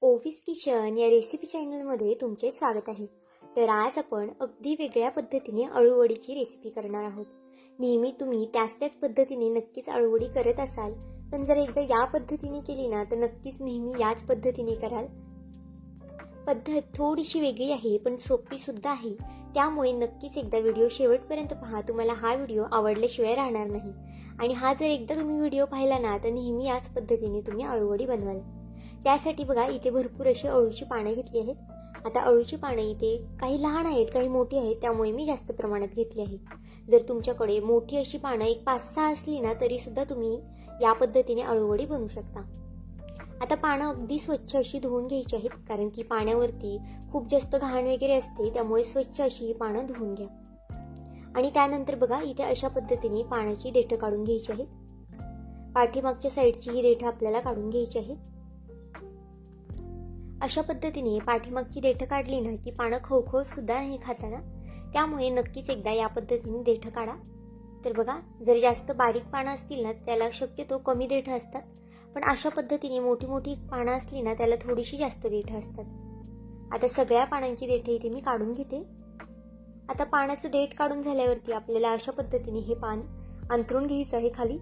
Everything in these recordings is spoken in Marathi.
ओवीस किचन या रेसिपी चॅनलमध्ये तुमचे स्वागत आहे। तर आज आपण अगदी वेगळ्या पद्धतीने अळूवडीची रेसिपी करणार आहोत। नेहमी तुम्ही त्याच पद्धतीने नक्कीच अळूवडी करत असाल, पण जर एकदा या पद्धतीने केली ना तर नक्कीच नेहमी याच पद्धतीने कराल। पद्धत थोडीशी वेगळी आहे पण सोपी सुद्धा आहे, त्यामुळे नक्कीच एकदा व्हिडिओ शेवटपर्यंत पहा। तुम्हाला हा व्हिडिओ आवडल्याशिवाय राहणार नाही आणि हा जर एकदा तुम्ही व्हिडिओ पाहिला ना तर नेहमी याच पद्धतीने तुम्ही अळूवडी बनवाल। त्यासाठी बघा इथे भरपूर अशी अळूची पाने घेतली आहेत। आता अळूची पाने इथे काही लहान आहेत काही मोठी आहेत, त्यामुळे मी जास्त प्रमाणात घेतली आहे। जर तुमच्याकडे मोठी अशी पाने एक 5-6 असली ना तरी सुद्धा तुम्ही या पद्धतीने अळूवडी बनवू शकता। आता पानं अगदी स्वच्छ अशी धुवून घ्यायची आहेत, कारण की पाण्यावरती खूप जास्त घाण वगैरे असते, त्यामुळे स्वच्छ अशी ही पानं धुवून घ्या। आणि त्यानंतर बघा इथे अशा पद्धतीने पानाची देठं काढून घ्यायची आहेत। पाठीमागच्या साईडची ही देठं आपल्याला काढून घ्यायची आहेत। अशा पद्धतीने पाठीमागची देठं काढली ना की पानं खवखव सुद्धा नाही खाताना, त्यामुळे नक्कीच एकदा या पद्धतीने देठं काढा। तर बघा जर जास्त बारीक पानं असतील ना त्याला शक्यतो कमी देठं असतात, पण अशा पद्धतीने मोठी मोठी पानं असली ना त्याला थोडीशी जास्त देठं असतात। आता सगळ्या पानांची देठं इथे मी काढून घेते। आता पानाचं देठ काढून झाल्यावरती आपल्याला अशा पद्धतीने हे पान अंथरून घ्यायचं आहे खाली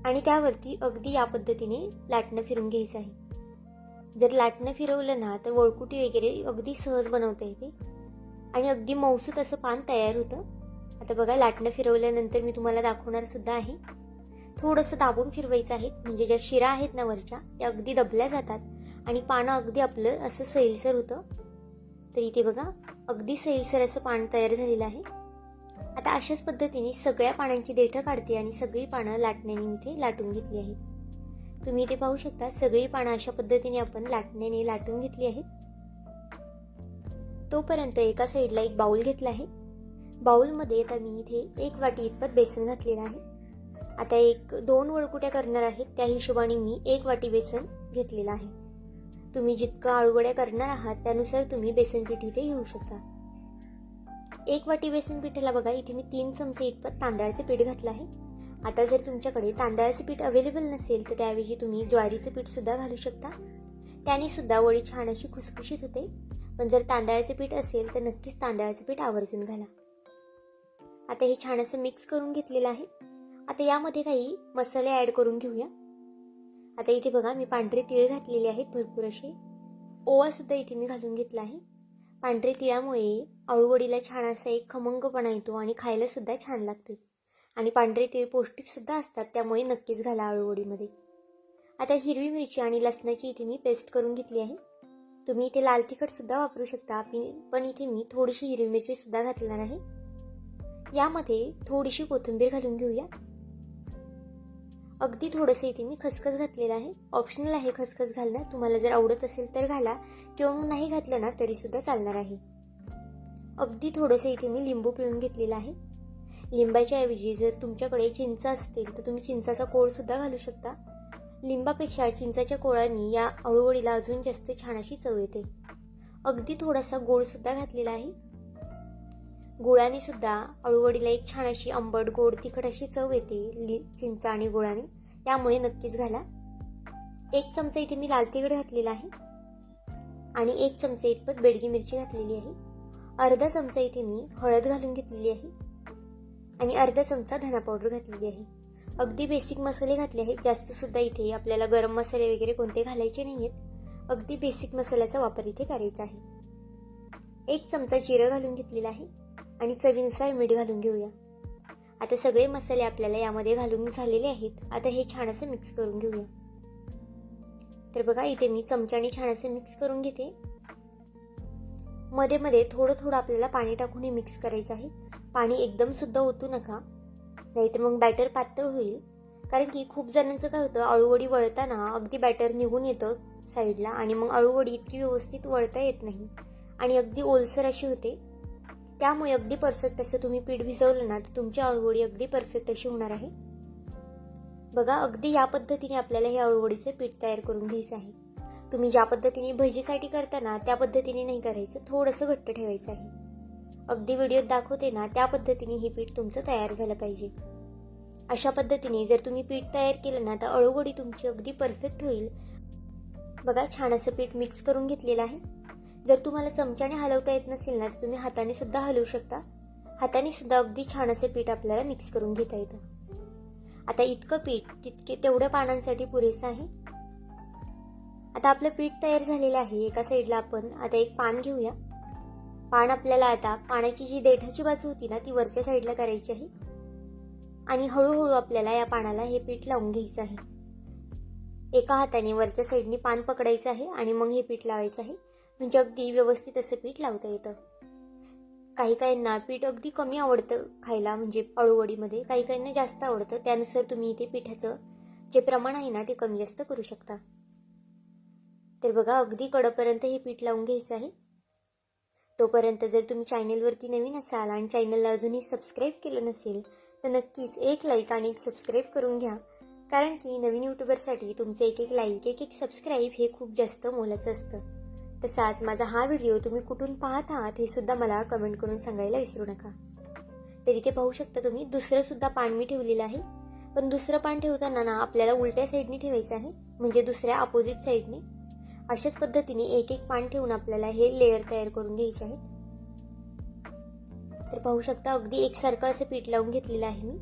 आणि त्यावरती अगदी या पद्धतीने लाटणं फिरून घ्यायचं आहे। जर लाटणं फिरवलं ना तर वळकुटी वगैरे अगदी सहज बनवता येते आणि अगदी मऊसूत असं पान तयार होतं। आता बघा लाटणं फिरवल्यानंतर मी तुम्हाला दाखवणार सुद्धा आहे। थोडंसं दाबून फिरवायचं आहे, म्हणजे ज्या शिरा आहेत ना वरच्या त्या अगदी दबल्या जातात आणि पानं अगदी आपलं असं सैलसर होतं। तर इथे बघा अगदी सैलसर असं पान तयार झालेलं आहे। आता अशाच पद्धतीने सगळ्या पानांची देठं काढते आणि सगळी पानं लाटण्याने इथे लाटून घेतली आहेत। तुम्ही इथे पाहू शकता सगळी पानं अशा पद्धतीने आपण लाटण्याने लाटून घेतली आहेत। तोपर्यंत एका साईडला एक बाउल घेतला आहे। बाउलमध्ये आता मी इथे 1 वाटी इतपत बेसन घातलेलं आहे। आता 1-2 वळकुट्या करणार आहेत, त्या हिशोबाने मी 1 वाटी बेसन घेतलेलं आहे। तुम्ही जितकं अळूवड्या करणार आहात त्यानुसार तुम्ही बेसन पीठ इथे घेऊ शकता। 1 वाटी बेसन पिठाला बघा इथे मी 3 चमचे इतपत तांदळाचे पीठ घातलं आहे। आता जर तुमच्याकडे तांदळाचे पीठ अवेलेबल नसेल तर त्याऐवजी तुम्ही ज्वारीचं पीठ सुद्धा घालू शकता, त्याने सुद्धा वडी छान अशी खुसखुशीत होते। पण जर तांदळाचे पीठ असेल तर नक्कीच तांदळाचे पीठ आवर्जून घाला। आता हे छान असं मिक्स करून घेतलेलं आहे। आता यामध्ये काही मसाले ॲड करून घेऊया। आता इथे बघा मी पांढरे तीळ घातलेले आहेत भरपूर असे, ओवा सुद्धा इथे मी घालून घेतला आहे। पांढरे तिळामुळे अळूवडीला छान असा एक खमंगपणा येतो आणि खायला सुद्धा छान लागते आणि पांढरे तीळ पौष्टिक सुद्धा असतात, त्यामुळे नक्कीच घाला अळूवडीमध्ये। आता हिरवी मिरची आणि लसणाची इथे मी पेस्ट करून घेतली आहे। तुम्ही इथे लाल तिखट सुद्धा वापरू शकता, पण इथे मी थोडीशी हिरवी मिरची सुद्धा घालणार आहे। यामध्ये थोडीशी कोथिंबीर घालून घेऊया। अगदी थोडंसं इथे मी खसखस घातलेलं आहे, ऑप्शनल आहे खसखस घालणं, तुम्हाला जर आवडत असेल तर घाला किंवा मग नाही घातलं ना तरी सुद्धा चालणार आहे। अगदी थोडंसं इथे मी लिंबू पिळून घेतलेला आहे। लिंबाच्या ऐवजी जर तुमच्याकडे चिंच असतील तर तुम्ही चिंचाचा कोळ सुद्धा घालू शकता। लिंबापेक्षा चिंचाच्या कोळाने या अळूवडीला अजून जास्त छान अशी चव येते। अगदी थोडासा गोळ सुद्धा घातलेला आहे। गुळाने सुद्धा अळूवडीला एक छान अशी आंबट गोड तिखट अशी चव येते चिंच आणि गुळाने, त्यामुळे नक्कीच घाला। 1 चमचा इथे मी लाल तिखट घातलेला आहे आणि 1 चमचा इतपत बेडगी मिरची घातलेली आहे। अर्धा चमचा इथे मी हळद घालून घेतलेली आहे आणि अर्धा चमचा धना पावडर घातलेली आहे। अगदी बेसिक मसाले घातले आहेत, जास्त सुद्धा इथे आपल्याला गरम मसाले वगैरे कोणते घालायचे नाहीयेत। अगदी बेसिक मसाल्याचा वापर इथे करायचा आहे। 1 चमचा जिरं घालून घेतलेला आहे आणि चवीनुसार मीठ घालून घेऊया। आता सगळे मसाले आपल्याला यामध्ये घालून झालेले आहेत। आता हे छान असं मिक्स करून घेऊया। तर बघा इथे मी चमच्याने छान असं मिक्स करून घेते। मध्ये मध्ये थोडं थोडं आपल्याला पाणी टाकून हे मिक्स करायचं आहे। पाणी एकदम सुद्धा ओतू नका, नाहीतर मग बॅटर पातळ होईल, कारण की खूप जणांचं काय होतं अळूवडी वळताना अगदी बॅटर निघून येतं साईडला आणि मग अळूवडी इतकी व्यवस्थित वळता येत नाही आणि अगदी ओलसर अशी होते। त्यामुळे अगदी परफेक्ट असं तुम्ही पीठ भिजवलं ना तर तुमची अळूवडी अगदी परफेक्ट अशी होणार आहे। बघा अगदी या पद्धतीने आपल्याला हे अळूवडीचं पीठ तयार करून घ्यायचं आहे। तुम्ही ज्या पद्धतीने भजीसाठी करता ना त्या पद्धतीने नाही करायचं, थोडंसं घट्ट ठेवायचं आहे। अगदी व्हिडिओत दाखवते ना त्या पद्धतीने हे पीठ तुमचं तयार झालं पाहिजे। अशा पद्धतीने जर तुम्ही पीठ तयार केलं ना तर अळूवडी तुमची अगदी परफेक्ट होईल बघा छान असं पीठ मिक्स करून घेतलेलं आहे. जर तुम्हाला चमच्याने हलवता येत नसेल ना तर तुम्ही हाताने सुद्धा हलवू शकता. हाताने सुद्धा अगदी छान असे पीठ आपल्याला मिक्स करून घेता येतं. आता इतकं पीठ तेवढ्या पानांसाठी पुरेसं आहे. आता आपलं पीठ तयार झालेलं आहे. एका साईडला आपण आता एक पान घेऊया. पान आपल्याला आता पानाची जी देठाची बाजू होती ना ती वरच्या साईडला करायची आहे आणि हळूहळू आपल्याला या पानाला हे पीठ लावून घ्यायचं आहे. एका हाताने वरच्या साईडने पान पकडायचं आहे आणि मग हे पीठ लावायचं आहे. म्हणजे अगदी व्यवस्थित असं पीठ लावता येतं. काही काहींना पीठ अगदी कमी आवडतं खायला, म्हणजे अळूवडीमध्ये काही काहींना जास्त आवडतं. त्यानुसार तुम्ही इथे पिठाचं जे प्रमाण आहे ना ते कमी जास्त करू शकता. तर बघा अगदी कडपर्यंत हे पीठ लावून घ्यायचं आहे. तोपर्यंत जर तुम्ही चॅनलवरती नवीन असाल आणि चॅनलला अजूनही सबस्क्राईब केलं नसेल तर नक्कीच एक लाईक आणि एक सबस्क्राईब करून घ्या. कारण की नवीन यूट्यूबरसाठी तुमचं एक एक लाईक एक एक सबस्क्राईब हे खूप जास्त मोलाचं असतं. तसाच माझा हा व्हिडिओ तुम्ही कुठून पाहत आहात हे सुद्धा मला कमेंट करून सांगायला विसरू नका. तर इथे पाहू शकता तुम्ही दुसरं सुद्धा पान मी ठेवलेलं आहे. पण दुसरं पान ठेवताना ना आपल्याला उलट्या साईडने ठेवायचं आहे, म्हणजे दुसऱ्या अपोजिट साईडने. अशाच पद्धतीने एक एक पान ठेवून आपल्याला हे लेअर तयार करून घ्यायचे आहेत. तर पाहू शकता अगदी एकसारखं असं पीठ लावून घेतलेलं आहे मी.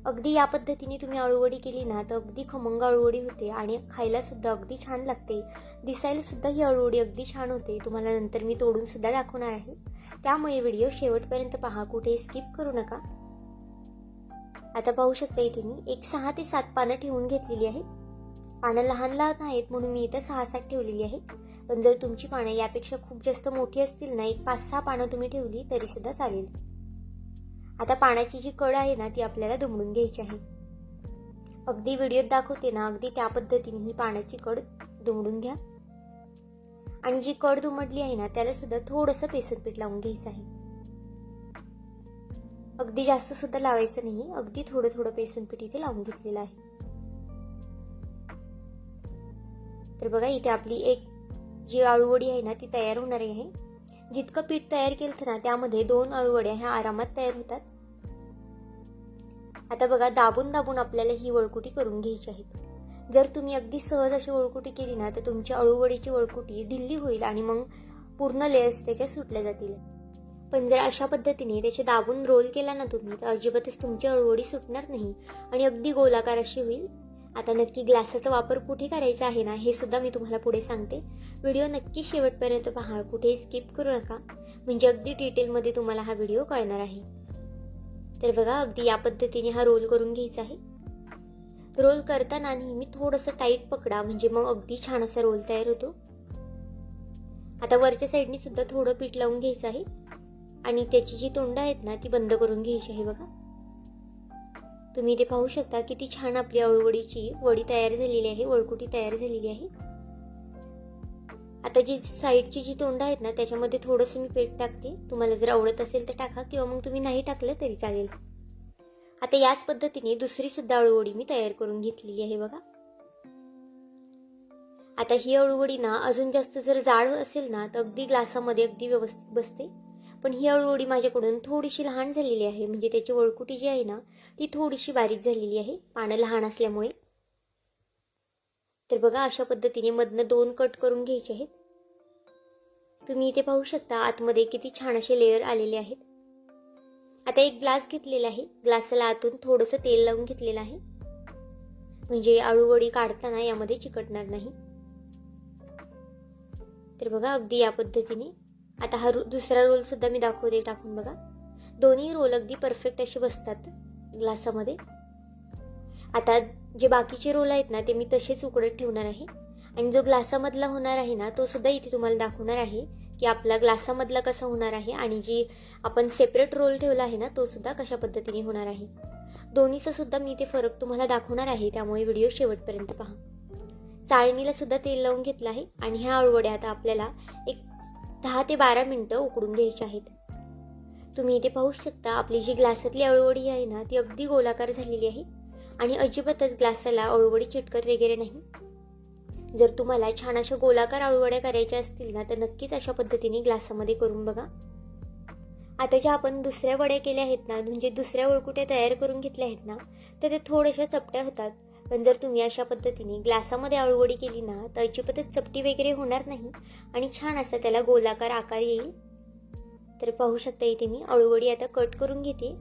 अगदी या पद्धतीने तुम्ही अळूवडी केली ना तर अगदी खमंग अळूवडी होते आणि खायला सुद्धा अगदी छान लागते. दिसायला सुद्धा ही अळूवडी अगदी छान होते. तुम्हाला नंतर मी तोडून सुद्धा दाखवणार आहे, त्यामुळे व्हिडिओ शेवटपर्यंत पहा, कुठे स्किप करू नका. आता पाहू शकता इथे मी एक 6 ते 7 पानं ठेवून घेतलेली आहे. पानं लहान लहान आहेत म्हणून मी इथं 6-7 ठेवलेली आहे. पण जर तुमची पानं यापेक्षा खूप जास्त मोठी असतील ना, एक 5-6 पानं तुम्ही ठेवली तरी सुद्धा चालेल. आता पानाची जी कड आहे ना ती आपल्याला दुमडून घ्यायची आहे. अगदी व्हिडिओत दाखवते ना अगदी त्या पद्धतीने ही पानाची कड दुमडून घ्या. आणि जी कड दुमडली आहे ना त्याला सुद्धा थोडंसं बेसन पीठ लावून घ्यायचं आहे. अगदी जास्त सुद्धा लावायचं नाही, अगदी थोडं थोडं बेसन पीठ इथे लावून घेतलेलं आहे. तर बघा इथे आपली एक जी अळूवडी आहे ना ती तयार होणार आहे. जितकं पीठ तयार केलं ना त्यामध्ये 2 अळूवड्या ह्या आरामात तयार होतात. आता बघा दाबून दाबून आपल्याला ही वळकुटी करून घ्यायची आहे. जर तुम्ही अगदी सहज अशी वळकुटी केली ना तर तुमची अळूवडीची वळकुटी ढिल्ली होईल आणि मग पूर्ण लेयर्स त्याच्या सुटल्या जातील. पण जर अशा पद्धतीने त्याचे दाबून रोल केला ना तुम्ही तर अजिबातच तुमची अळूवडी सुटणार नाही आणि अगदी गोलाकार अशी होईल. आता नक्की ग्लासाचा वापर कुठे करायचा आहे ना हे सुद्धा मी तुम्हाला पुढे सांगते. व्हिडिओ नक्की शेवटपर्यंत पहा, कुठे स्किप करू नका, म्हणजे अगदी डिटेलमध्ये तुम्हाला हा व्हिडिओ कळणार आहे. तर बघा अगदी या पद्धतीने हा रोल करून घ्यायचा आहे. रोल करताना नेहमी थोडंसं टाईट पकडा, म्हणजे मग अगदी छान असा रोल तयार होतो. आता वरच्या साईडनी सुद्धा थोडं पीठ लावून घ्यायचं आहे आणि त्याची जी तोंड आहेत ना ती बंद करून घ्यायची आहे. बघा तुम्ही इथे पाहू शकता किती छान आपली अळूवडीची वडी तयार झालेली आहे, वळकुटी तयार झालेली आहे. आता जी साईडची जी तोंड आहेत ना त्याच्यामध्ये थोडंसं मी पीठ टाकते. तुम्हाला जर आवडत असेल तर टाका किंवा मग तुम्ही नाही टाकलं तरी चालेल. आता याच पद्धतीने दुसरी सुद्धा अळूवडी मी तयार करून घेतलेली आहे. बघा आता ही अळूवडी ना अजून जास्त जर जाड असेल ना तर अगदी ग्लासामध्ये अगदी व्यवस्थित बसते. पण ही अळूवडी माझ्याकडून थोडीशी लहान झालेली आहे, म्हणजे त्याची वळकुटी जी आहे ना ती थोडीशी बारीक झालेली आहे पानं लहान असल्यामुळे. तर बघा अशा पद्धतीने मधनं 2 कट करून घ्यायचे आहेत. तुम्ही इथे पाहू शकता आतमध्ये किती छान असे लेयर आलेले आहेत. आता एक ग्लास घेतलेला आहे, ग्लासाला आतून थोडंसं तेल लावून घेतलेलं आहे, म्हणजे अळूवडी काढताना यामध्ये चिकटणार नाही. तर बघा अगदी या पद्धतीने. आता हा दुसरा रोल सुद्धा मी दाखवते टाकून. बघा दोन्ही रोल अगदी परफेक्ट असे बसतात ग्लासामध्ये. आता जे बाकीचे रोल आहेत ना ते मी तसेच उकडत ठेवणार आहे आणि जो ग्लासामधला होणार आहे ना तो सुद्धा इथे तुम्हाला दाखवणार आहे की आपला ग्लासामधला कसा होणार आहे आणि जी आपण सेपरेट रोल ठेवला आहे ना तो सुद्धा कशा पद्धतीने होणार आहे. दोन्हीचा सुद्धा मी इथे फरक तुम्हाला दाखवणार आहे, त्यामुळे व्हिडिओ शेवटपर्यंत पहा. चाळणीला सुद्धा तेल लावून घेतलं आहे आणि ह्या अळूवड्या आता आपल्याला एक 10 ते 12 मिनिटं उकडून घ्यायची आहेत. तुम्ही इथे पाहू शकता आपली जी ग्लासातली अळूवडी आहे ना ती अगदी गोलाकार झालेली आहे आणि अजिबातच ग्लासाला अळूवडी चिटकत वगैरे नाही. जर तुम्हाला छान अशा गोलाकार अळूवड्या करायच्या असतील ना तर नक्कीच अशा पद्धतीने ग्लासामध्ये करून बघा. आता ज्या आपण दुसऱ्या वड्या केल्या आहेत ना, म्हणजे दुसऱ्या वळकुट्या तयार करून घेतल्या आहेत ना तर ते थोड्याशा चपट्या होतात. पण जर तुम्ही अशा पद्धतीने ग्लासामध्ये अळूवडी केली ना तर अजिबातच चपटी वगैरे होणार नाही आणि छान असा त्याला गोलाकार आकार येईल. तर पाहू शकता इथे मी अळूवडी आता कट करून घेते.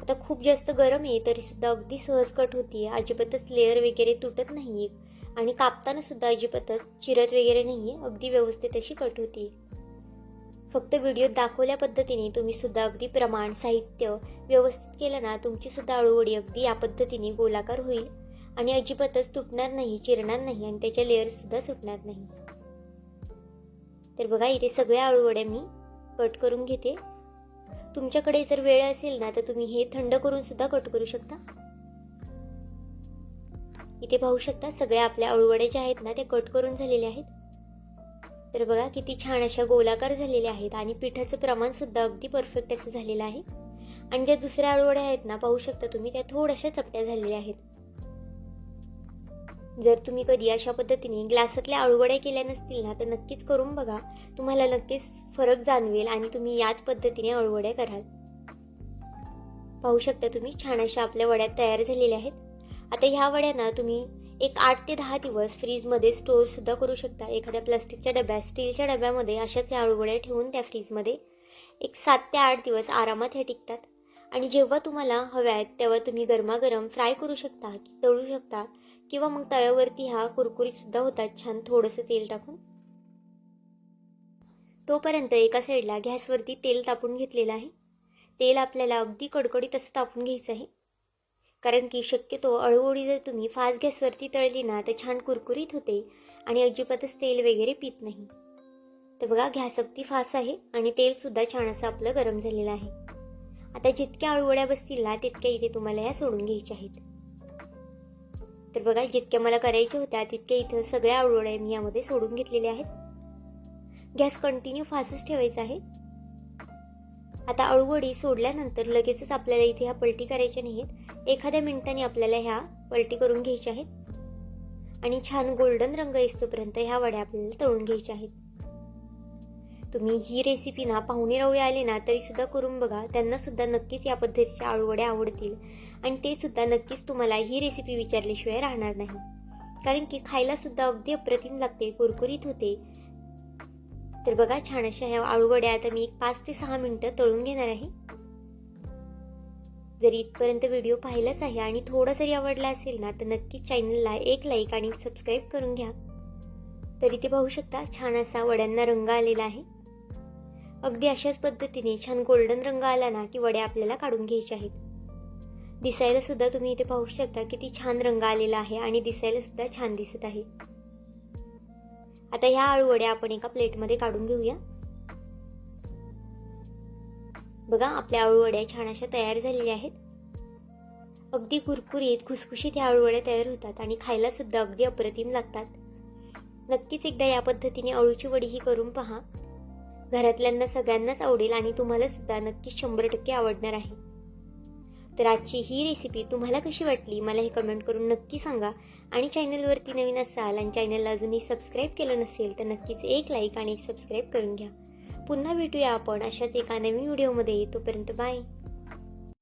आता खूप जास्त गरम आहे तरी सुद्धा अगदी सहज कट होतीये. अजिबातच लेअर वगैरे तुटत नाहीये आणि कापताना सुद्धा अजिबातच चिरत वगैरे नाहीये. अगदी व्यवस्थित अशी कट होतीये. फक्त व्हिडिओत दाखवल्या पद्धतीने तुम्ही सुद्धा अगदी प्रमाण साहित्य व्यवस्थित केलं ना तुमची सुद्धा अळूवडी अगदी या पद्धतीने गोलाकार होईल आणि अजिबातच तुटणार नाही, चिरणार नाही आणि त्याच्या लेअर सुद्धा सुटणार नाही. तर बघा इथे सगळ्या अळूवड्या मी कट करून घेते. तुमच्याकडे जर वेळ असेल ना तर तुम्ही हे थंड करून सुद्धा कट करू शकता. इथे पाहू शकता सगळ्या आपल्या अळूवड्या ज्या आहेत ना त्या कट करून झालेल्या आहेत. तर बघा किती छान अशा गोलाकार झालेल्या आहेत आणि पिठाचं प्रमाण सुद्धा अगदी परफेक्ट असं झालेलं आहे. आणि ज्या दुसऱ्या अळूवड्या आहेत ना पाहू शकता तुम्ही त्या थोड्याशा चपट्या झालेल्या आहेत. जर तुम्ही कधी अशा पद्धतीने ग्लासातल्या अळूवड्या केल्या नसतील ना तर नक्कीच करून बघा. तुम्हाला नक्कीच फरक जाणवेल आणि तुम्ही याच पद्धतीने अळूवड्या कराल. पाहू शकता तुम्ही छान अशा आपल्या वड्या तयार झालेल्या आहेत. आता ह्या वड्या ना तुम्ही एक 8 ते 10 दिवस फ्रीजमध्ये स्टोअर सुद्धा करू शकता. एखाद्या प्लास्टिकच्या डब्यात, स्टीलच्या डब्यामध्ये अशाच या अळूवड्या ठेवून त्या फ्रीजमध्ये एक 7 ते 8 दिवस आरामात ह्या टिकतात. आणि जेव्हा तुम्हाला हव्या आहेत तेव्हा तुम्ही गरमागरम फ्राय करू शकता, तळू शकता किंवा मग तव्यावरती ह्या कुरकुरीत सुद्धा होतात छान थोडंसं तेल टाकून. तोपर्यंत एका साईडला गॅसवरती तेल तापून घेतलेलं आहे. तेल आपल्याला अगदी कडकडीत असं तापून घ्यायचं आहे. कारण की शक्यतो अळूवडी जर तुम्ही फास्ट गॅसवरती तळली ना तर छान कुरकुरीत होते आणि अजिबातच तेल वगैरे पित नाही. तर बघा गॅस अगदी फास्ट आहे आणि तेल सुद्धा छान असं आपलं गरम झालेलं आहे. आता जितक्या अळूवड्या बसतील ना तितक्या इथे तुम्हाला ह्या सोडून घ्यायच्या आहेत. तर बघा जितक्या मला करायच्या होत्या तितक्या इथं सगळ्या अळूवड्या मी यामध्ये सोडून घेतलेल्या आहेत. गॅस कंटिन्यू फास्टच ठेवायचा आहे. आता अळूवडी सोडल्यानंतर लगेचच आपल्याला इथे ह्या पलटी करायच्या नाहीत. एखाद्या मिनिटाने आपल्याला ह्या पलटी करून घ्यायच्या आहेत आणि छान गोल्डन रंग येतोपर्यंत ह्या वड्या आपल्याला तळून घ्यायच्या आहेत. तुम्ही ही रेसिपी ना पाहुणे रावळे आले ना तरी सुद्धा करून बघा. त्यांना सुद्धा नक्कीच या पद्धतीच्या अळूवड्या आवडतील आणि ते सुद्धा नक्कीच तुम्हाला ही रेसिपी विचारल्याशिवाय राहणार नाही. कारण की खायला सुद्धा अगदी अप्रतिम लागते, कुरकुरीत होते. तर बघा छान अशा ह्या अळूवड्या आता मी 5 ते 6 मिनिटं तळून घेणार आहे. जर इथपर्यंत व्हिडिओ पाहिलाच आहे आणि थोडा जरी आवडला असेल ना तर नक्कीच चॅनलला एक लाईक आणि सबस्क्राईब करून घ्या. तर इथे पाहू शकता छान असा वड्यांना रंग आलेला आहे. अगदी अशाच पद्धतीने छान गोल्डन रंग आला ना की वड्या आपल्याला काढून घ्यायच्या आहेत. दिसायला सुद्धा तुम्ही इथे पाहू शकता किती छान रंग आलेला आहे आणि दिसायला सुद्धा छान दिसत आहे. आता ह्या अळूवड्या आपण एका प्लेटमध्ये काढून घेऊया. बघा आपल्या अळूवड्या छान अशा तयार झालेल्या आहेत. अगदी कुरकुरीत खुसखुशीत ह्या अळूवड्या तयार होतात आणि खायला सुद्धा अगदी अप्रतिम लागतात. नक्कीच एकदा या पद्धतीने अळूची वडी ही करून पहा. घरातल्यांना सगळ्यांनाच आवडेल आणि तुम्हाला सुद्धा नक्कीच 100% आवडणार आहे. तर आजची ही रेसिपी तुम्हाला कशी वाटली मला हे कमेंट करून नक्की सांगा. आणि चॅनलवरती नवीन असाल आणि चॅनलला अजूनही सबस्क्राईब केलं नसेल तर नक्कीच एक लाईक आणि एक सबस्क्राईब करून घ्या. पुन्हा भेटूया आपण अशाच एका नवीन व्हिडिओमध्ये. तोपर्यंत बाय.